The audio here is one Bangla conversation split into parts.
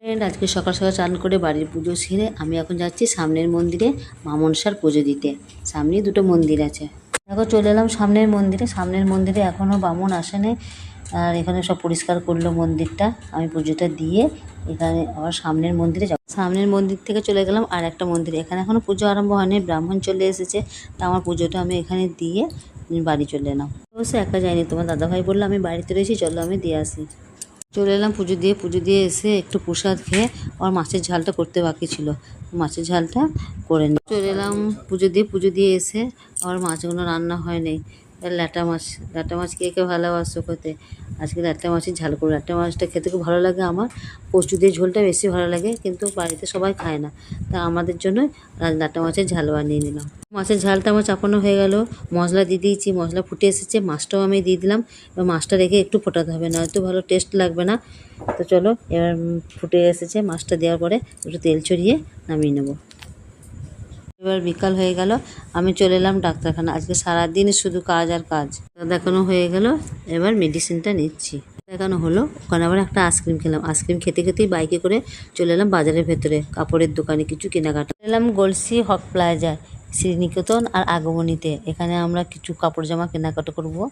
ফ্রেন্ড, আজকে সকাল সকাল চান করে বাড়ির পুজো সেরে আমি এখন যাচ্ছি সামনের মন্দিরে মা মনসার পুজো দিতে। সামনেই দুটো মন্দির আছে। দেখো চলে এলাম সামনের মন্দিরে। সামনের মন্দিরে এখনও বামুন আসেনি, আর এখানে সব পরিষ্কার করলো মন্দিরটা। আমি পুজোটা দিয়ে এখানে আবার সামনের মন্দিরে যাব। সামনের মন্দির থেকে চলে গেলাম আর একটা মন্দিরে। এখানে এখনও পুজো আরম্ভ হয়নি, ব্রাহ্মণ চলে এসেছে। তা আমার পুজোটা আমি এখানে দিয়ে বাড়ি চলে এলাম। অবশ্য একা যাইনি, তোমার দাদাভাই বললো আমি বাড়িতে রয়েছি, চলো আমি দিয়ে আসি। চলে এলাম পুজো দিয়ে এসে একটু প্রসাদ খেয়ে আমার মাছের ঝালটা করতে বাকি ছিল, মাছের ঝালটা করে নিই। চলে এলাম পুজো দিয়ে এসে আমার মাছগুলো রান্না হয়নি। ল্যাটা মাছ কে কে ভালোবাসো খেতে, আজকে ল্যাটা মাছের ঝাল করবো। ল্যাটা মাছটা খেতে খুব ভালো লাগে আমার, কচু দিয়ে ঝোলটা বেশি ভালো লাগে, কিন্তু বাড়িতে সবাই খায় না, তা আমাদের জন্য ল্যাটা মাছের ঝাল বানিয়ে নিলাম। মাছের ঝালটা আমার চাপানো হয়ে গেল, মশলা দিয়ে দিয়েছি, মশলা ফুটে এসেছে, মাছটাও আমি দিয়ে দিলাম। এবার মাছটা রেখে একটু ফোটাতে হবে, নয়তো ভালো টেস্ট লাগবে না। তো চলো, এবার ফুটে এসেছে, মাছটা দেওয়ার পরে একটু তেল ছড়িয়ে নামিয়ে নেব। এবার বিকাল হয়ে গেল, আমি চলে এলাম ডাক্তারখানা। আজকে সারাদিন শুধু কাজ আর কাজ। দেখানো হয়ে গেল, এবার মেডিসিনটা নিচ্ছি। দেখানো হলো, ওখানে আবার একটা আইসক্রিম খেলাম। আইসক্রিম খেতে খেতেই বাইকে করে চলে এলাম বাজারের ভেতরে, কাপড়ের দোকানে কিছু কেনাকাটা এলাম। গলসি হক প্লাজা, শ্রীনিকেতন আর আগমনীতে, এখানে আমরা কিছু কাপড় জামা কেনাকাটা করবো।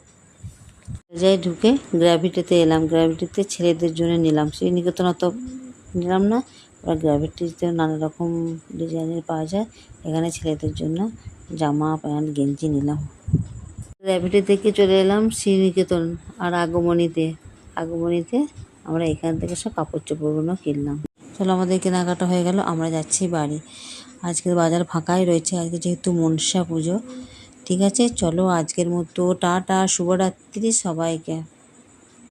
যাই ঢুকে গ্র্যাভিটিতে এলাম। গ্র্যাভিটিতে ছেলেদের জন্য নিলাম, শ্রীনিকেতন অত নিলাম না। ওরা গ্র্যাভিটিতে নানা রকম ডিজাইনের পাওয়া যায়, এখানে ছেলেদের জন্য জামা প্যান্ট গেঞ্জি নিলাম। গ্র্যাভিটি থেকে চলে এলাম শ্রীনিকেতন আর আগমনীতে আমরা এখান থেকে সব কাপড় চোপড়গুলো কিনলাম। চলো, আমাদের কেনাকাটা হয়ে গেল, আমরা যাচ্ছি বাড়ি। আজকে বাজার ফাঁকাই রয়েছে, আজকে যেহেতু মনসা পুজো। ঠিক আছে, চলো আজকের মতো টাটা, শুভরাত্রি সবাইকে।